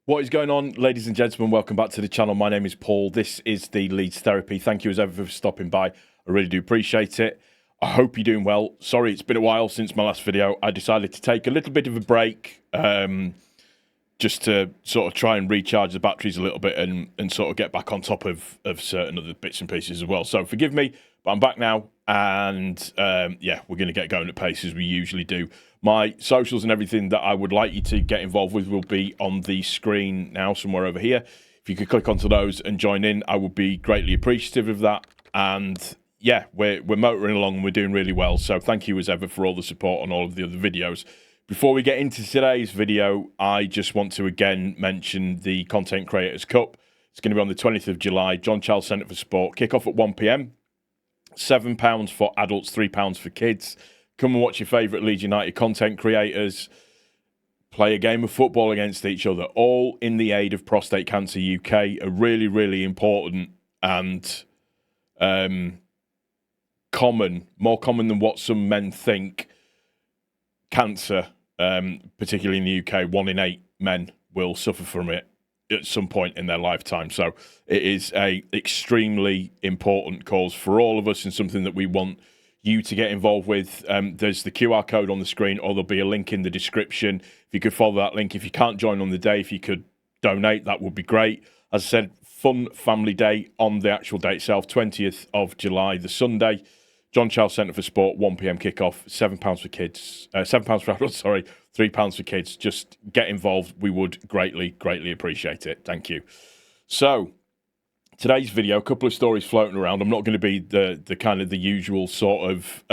What is going on, ladies and gentlemen? Welcome back to the channel. My name is Paul. This is the Leeds Therapy. Thank you as ever for stopping by. I really do appreciate it. I hope you're doing well. Sorry, it's been a while since my last video. I decided to take a little bit of a break just to sort of try and recharge the batteries a little bit and sort of get back on top of certain other bits and pieces as well. So forgive me, but I'm back now. And yeah, we're going to get going at pace as we usually do. My socials and everything that I would like you to get involved with will be on the screen now, somewhere over here. If you could click onto those and join in, I would be greatly appreciative of that. And yeah, we're motoring along and we're doing really well. So thank you as ever for all the support on all of the other videos. Before we get into today's video, I just want to again mention the Content Creators Cup. It's going to be on the 20th of July, John Charles Centre for Sport. Kick-off at 1 p.m. £7 for adults, £3 for kids. Come and watch your favourite Leeds United content creators play a game of football against each other, all in the aid of Prostate Cancer UK, a really, really important and more common than what some men think, cancer, particularly in the UK. 1 in 8 men will suffer from it at some point in their lifetime. So it is a extremely important cause for all of us and something that we want you to get involved with. There's the QR code on the screen, or there'll be a link in the description. If you could follow that link, if you can't join on the day, if you could donate, that would be great. As I said, fun family day on the actual date itself, 20th of July, the Sunday. John Charles Centre for Sport, 1 p.m. kickoff, £7 for kids, £7 for adults, sorry, £3 for kids. Just get involved. We would greatly, greatly appreciate it. Thank you. So, today's video, a couple of stories floating around. I'm not going to be the kind of the usual sort of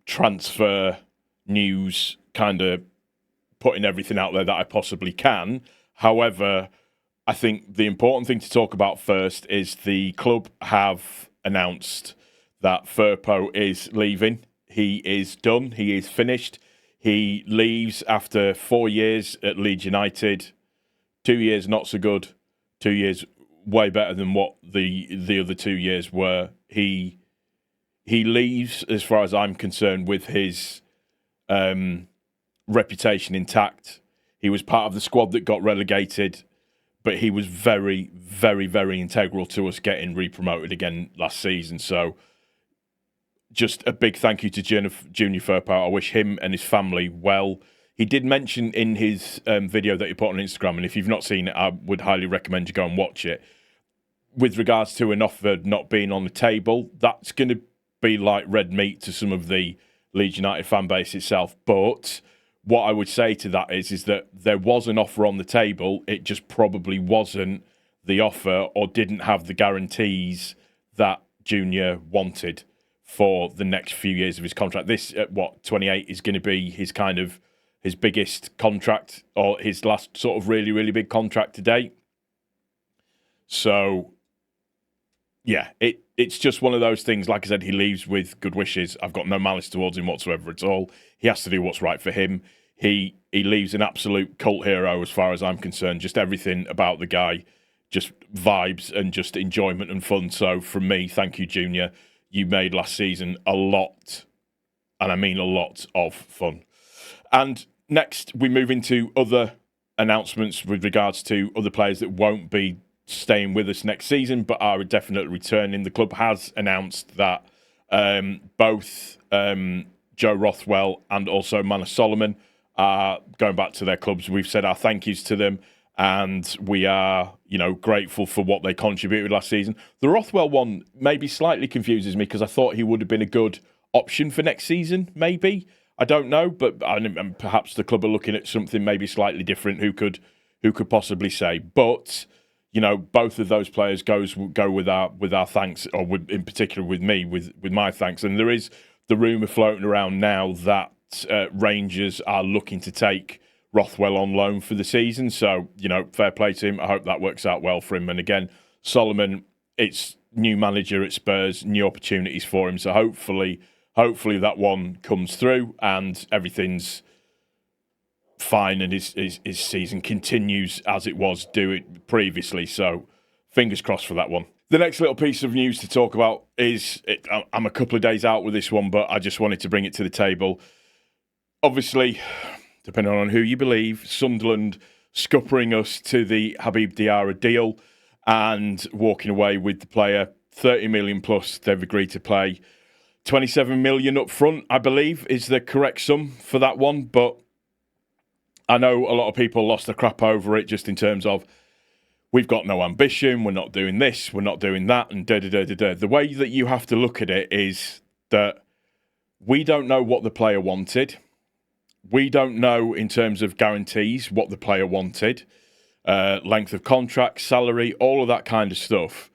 transfer news, kind of putting everything out there that I possibly can. However, I think the important thing to talk about first is the club have announced that Firpo is leaving. He is done. He is finished. He leaves after 4 years at Leeds United. 2 years not so good. 2 years way better than what the other 2 years were. He leaves, as far as I'm concerned, with his reputation intact. He was part of the squad that got relegated, but he was very, very, very integral to us getting re-promoted again last season. So just a big thank you to Junior Firpo. I wish him and his family well. He did mention in his video that he put on Instagram, and if you've not seen it, I would highly recommend you go and watch it. With regards to an offer not being on the table, that's going to be like red meat to some of the Leeds United fan base itself. But what I would say to that is that there was an offer on the table. It just probably wasn't the offer or didn't have the guarantees that Junior wanted for the next few years of his contract. This, at 28, is going to be his kind of his biggest contract, or his last sort of really, really big contract to date. So, yeah, it's just one of those things. Like I said, he leaves with good wishes. I've got no malice towards him whatsoever at all. He has to do what's right for him. He leaves an absolute cult hero as far as I'm concerned. Just everything about the guy, just vibes and just enjoyment and fun. So from me, thank you, Junior. You made last season a lot, and I mean a lot, of fun. And next, we move into other announcements with regards to other players that won't be staying with us next season, but are definitely returning. The club has announced that both Joe Rothwell and also Manor Solomon are going back to their clubs. We've said our thank yous to them, and we are, grateful for what they contributed last season. The Rothwell one maybe slightly confuses me because I thought he would have been a good option for next season, maybe. I don't know, but perhaps the club are looking at something maybe slightly different. Who could possibly say? But both of those players go with our thanks, or in particular with me, with my thanks. And there is the rumour floating around now that Rangers are looking to take Rothwell on loan for the season. So fair play to him. I hope that works out well for him. And again, Solomon, it's new manager at Spurs, new opportunities for him. So hopefully that one comes through and everything's fine and his season continues as it was doing previously. So fingers crossed for that one. The next little piece of news to talk about is, I'm a couple of days out with this one, but I just wanted to bring it to the table. Obviously, depending on who you believe, Sunderland scuppering us to the Habib Diara deal and walking away with the player. 30 million plus they've agreed to pay. 27 million up front, I believe, is the correct sum for that one. But I know a lot of people lost their crap over it just in terms of we've got no ambition, we're not doing this, we're not doing that, and da-da-da-da-da. The way that you have to look at it is that we don't know what the player wanted. We don't know in terms of guarantees what the player wanted, length of contract, salary, all of that kind of stuff.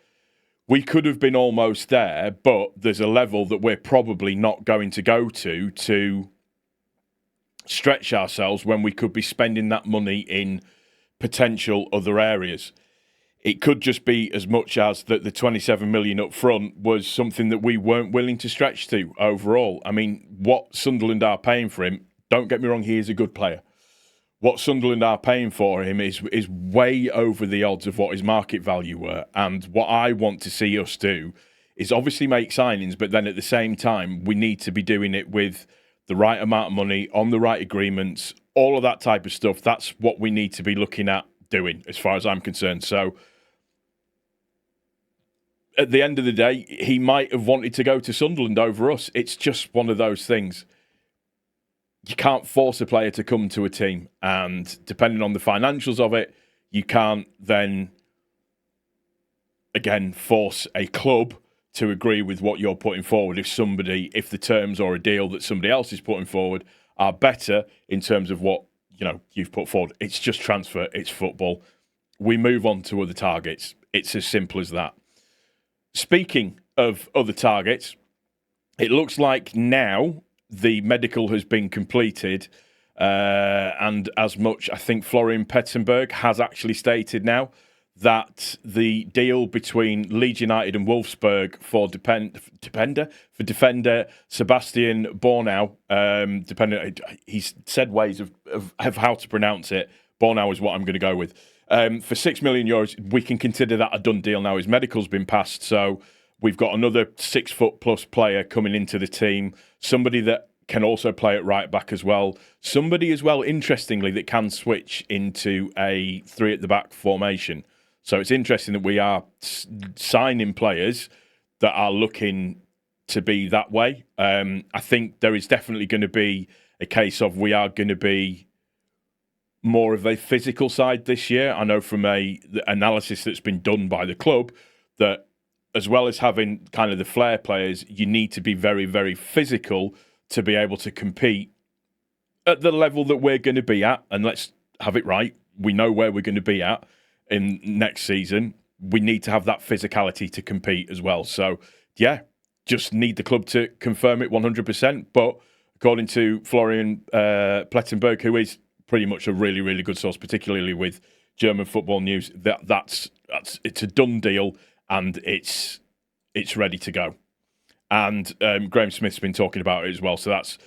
We could have been almost there, but there's a level that we're probably not going to go to stretch ourselves when we could be spending that money in potential other areas. It could just be as much as that the 27 million up front was something that we weren't willing to stretch to overall. I mean, what Sunderland are paying for him, don't get me wrong, he is a good player. What Sunderland are paying for him is way over the odds of what his market value were. And what I want to see us do is obviously make signings, but then at the same time, we need to be doing it with the right amount of money, on the right agreements, all of that type of stuff. That's what we need to be looking at doing, as far as I'm concerned. So at the end of the day, he might have wanted to go to Sunderland over us. It's just one of those things. You can't force a player to come to a team, and depending on the financials of it, you can't then, again, force a club to agree with what you're putting forward if the terms or a deal that somebody else is putting forward are better in terms of what you've put forward. It's just transfer, it's football. We move on to other targets. It's as simple as that. Speaking of other targets, it looks like now the medical has been completed, and as much, I think Florian Pettenberg has actually stated now that the deal between Leeds United and Wolfsburg for defender Sebastian Bornauw, he's said ways of how to pronounce it. Bornauw is what I'm going to go with. For €6 million, we can consider that a done deal now. His medical's been passed, so we've got another 6 foot plus player coming into the team. Somebody that can also play at right back as well. Somebody as well, interestingly, that can switch into a 3 at the back formation. So it's interesting that we are signing players that are looking to be that way. I think there is definitely going to be a case of we are going to be more of a physical side this year. I know from the analysis that's been done by the club that as well as having kind of the flair players, you need to be very, very physical to be able to compete at the level that we're going to be at. And let's have it right. We know where we're going to be at in next season. We need to have that physicality to compete as well. So, yeah, just need the club to confirm it 100%. But according to Florian Plettenberg, who is pretty much a really, really good source, particularly with German football news, that's it's a done deal and it's ready to go. And Graham Smith's been talking about it as well. So that's,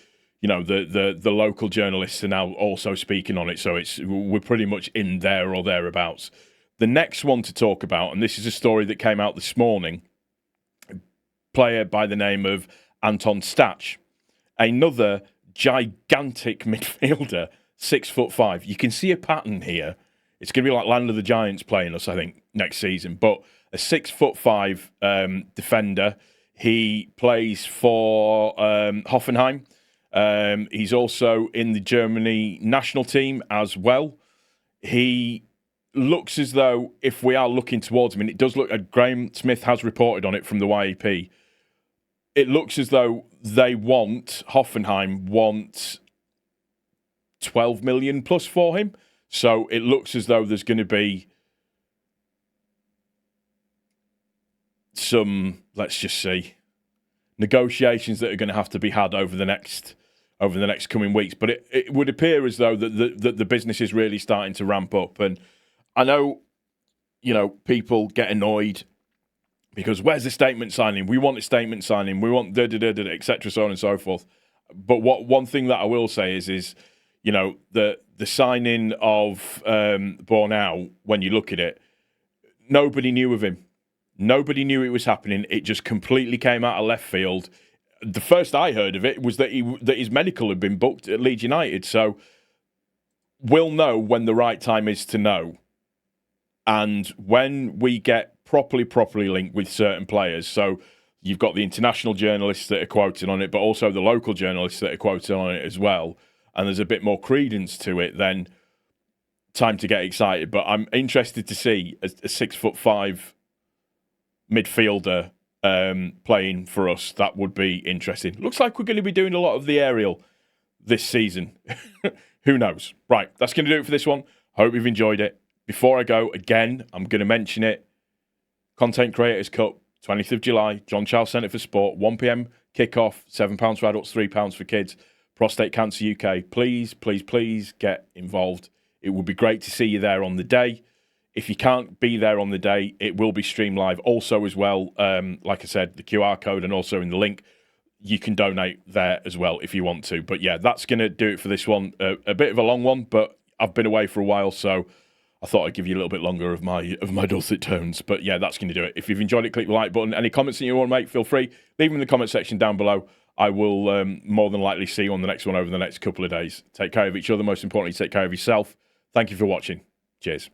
the local journalists are now also speaking on it. So we're pretty much in there or thereabouts. The next one to talk about, and this is a story that came out this morning, a player by the name of Anton Stach, another gigantic midfielder, 6'5". You can see a pattern here. It's going to be like Land of the Giants playing us, I think, next season. But a 6'5" defender. He plays for Hoffenheim. He's also in the Germany national team as well. He looks as though, if we are looking towards him, and it does look, Graham Smith has reported on it from the YEP, it looks as though Hoffenheim want 12 million plus for him. So it looks as though there's going to be some, let's just see, negotiations that are going to have to be had over the next coming weeks. But it would appear as though that the business is really starting to ramp up. And I know, people get annoyed because where's the statement signing? We want a statement signing. We want etc. so on and so forth. But one thing that I will say is the signing of Bornauw, when you look at it, nobody knew of him. Nobody knew it was happening. It just completely came out of left field. The first I heard of it was that his medical had been booked at Leeds United. So we'll know when the right time is to know. And when we get properly linked with certain players, so you've got the international journalists that are quoting on it, but also the local journalists that are quoting on it as well, and there's a bit more credence to it, then time to get excited. But I'm interested to see a 6'5" midfielder playing for us. That would be interesting. Looks like we're going to be doing a lot of the aerial this season. Who knows? Right, that's going to do it for this one. Hope you've enjoyed it. Before I go, again, I'm going to mention it. Content Creators Cup, 20th of July, John Charles Centre for Sport, 1 p.m. kick-off, £7 for adults, £3 for kids. Prostate Cancer UK. Please get involved. It would be great to see you there on the day. If you can't be there on the day, it will be streamed live. Also as well, like I said, the QR code and also in the link, you can donate there as well if you want to. But yeah, that's going to do it for this one. A bit of a long one, but I've been away for a while, so I thought I'd give you a little bit longer of my dulcet tones. But yeah, that's going to do it. If you've enjoyed it, click the like button. Any comments that you want to make, feel free. Leave them in the comment section down below. I will more than likely see you on the next one over the next couple of days. Take care of each other. Most importantly, take care of yourself. Thank you for watching. Cheers.